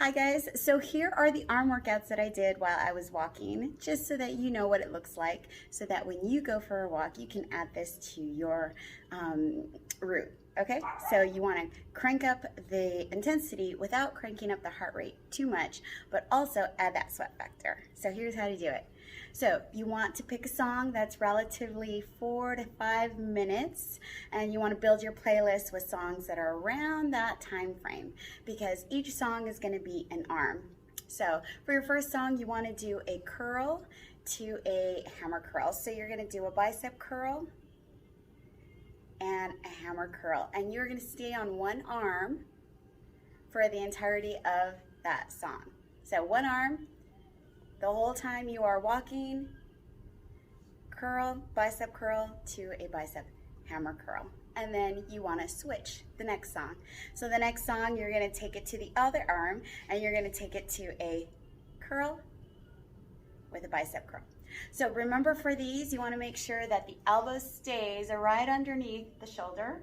Hi guys, so here are the arm workouts that I did while I was walking, just so that you know what it looks like, so that when you go for a walk, you can add this to your route. Okay, so you want to crank up the intensity without cranking up the heart rate too much, but also add that sweat factor. So here's how to do it. So you want to pick a song that's relatively 4 to 5 minutes, and you want to build your playlist with songs that are around that time frame, because each song is going to be an arm. So for your first song, you want to do a curl to a hammer curl. So you're going to do a bicep curl and a hammer curl, and you're going to stay on one arm for the entirety of that song. So one arm the whole time you are walking, curl, bicep curl to a bicep hammer curl. And then you want to switch the next song. So the next song, you're going to take it to the other arm, and you're going to take it to a curl with a bicep curl. So remember, for these, you want to make sure that the elbow stays right underneath the shoulder.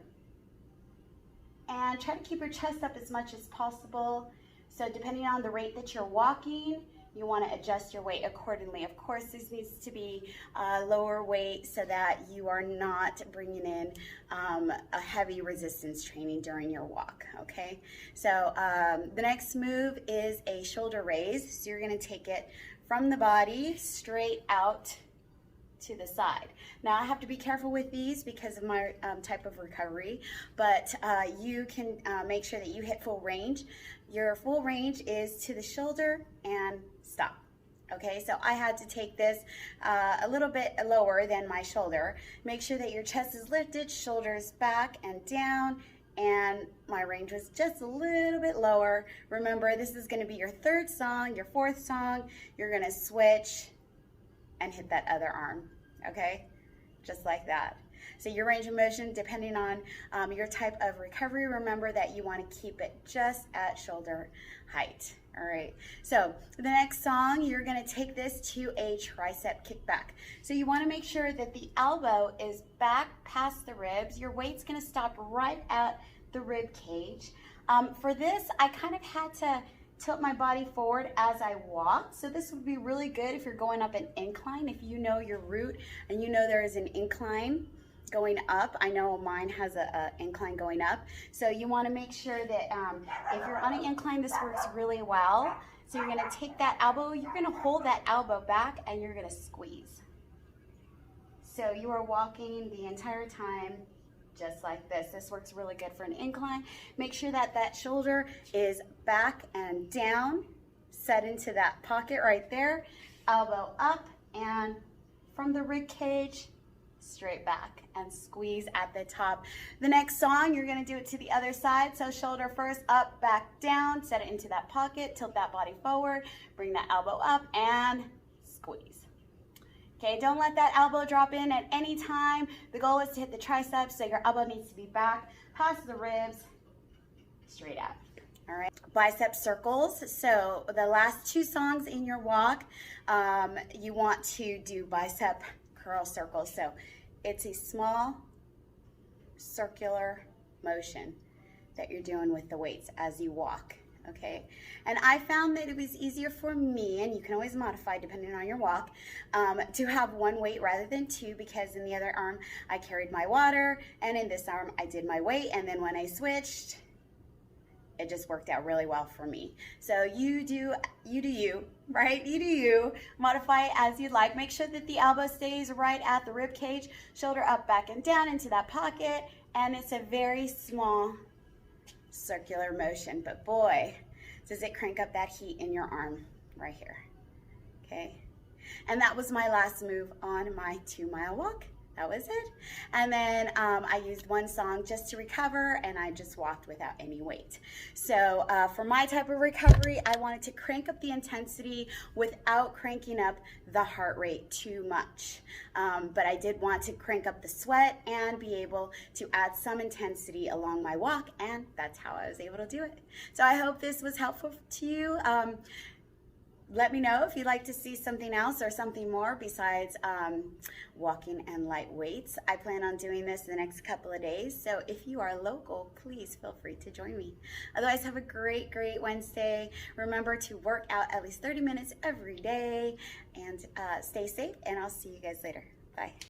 And try to keep your chest up as much as possible. So depending on the rate that you're walking, you want to adjust your weight accordingly. Of course, this needs to be lower weight so that you are not bringing in a heavy resistance training during your walk, okay? So the next move is a shoulder raise. So you're going to take it from the body straight out to the side. Now I have to be careful with these because of my type of recovery, but you can make sure that you hit full range. Your full range is to the shoulder and stop. Okay, so I had to take this a little bit lower than my shoulder. Make sure that your chest is lifted, shoulders back and down, and my range was just a little bit lower. Remember, this is going to be your third song, your fourth song. You're going to switch and hit that other arm, okay? Just like that. So your range of motion, depending on your type of recovery, remember that you want to keep it just at shoulder height. All right, so the next song, you're going to take this to a tricep kickback. So you want to make sure that the elbow is back past the ribs. Your weight's going to stop right at the rib cage. For this, I kind of had to tilt my body forward as I walk. So this would be really good if you're going up an incline, if you know your route and you know there is an incline going up. I know mine has an incline going up. So you want to make sure that if you're on an incline, this works really well. So you're going to take that elbow, you're going to hold that elbow back, and you're going to squeeze. So you are walking the entire time just like this. This works really good for an incline. Make sure that that shoulder is back and down, set into that pocket right there. Elbow up, and from the rib cage, straight back and squeeze at the top. The next song, you're going to do it to the other side. So shoulder first, up, back, down, set it into that pocket, tilt that body forward, bring that elbow up and squeeze. Okay, don't let that elbow drop in at any time. The goal is to hit the triceps, so your elbow needs to be back past the ribs, straight out. All right, bicep circles. So the last two songs in your walk, you want to do bicep curl circles. So it's a small circular motion that you're doing with the weights as you walk, okay? And I found that it was easier for me, and you can always modify depending on your walk, to have one weight rather than two, because in the other arm I carried my water, and in this arm I did my weight, and then when I switched, it just worked out really well for me. So you do you, right? You do you. Modify it as you'd like. Make sure that the elbow stays right at the rib cage, shoulder up, back, and down into that pocket, and it's a very small circular motion, but boy, does it crank up that heat in your arm right here, okay? And that was my last move on my 2-mile walk. That was it. And then I used one song just to recover, and I just walked without any weight. So for my type of recovery, I wanted to crank up the intensity without cranking up the heart rate too much. But I did want to crank up the sweat and be able to add some intensity along my walk, and that's how I was able to do it. So I hope this was helpful to you. let me know if you'd like to see something else or something more besides walking and light weights. I plan on doing this the next couple of days, so if you are local, please feel free to join me. Otherwise, have a great Wednesday. Remember to work out at least 30 minutes every day, and stay safe, and I'll see you guys later. Bye.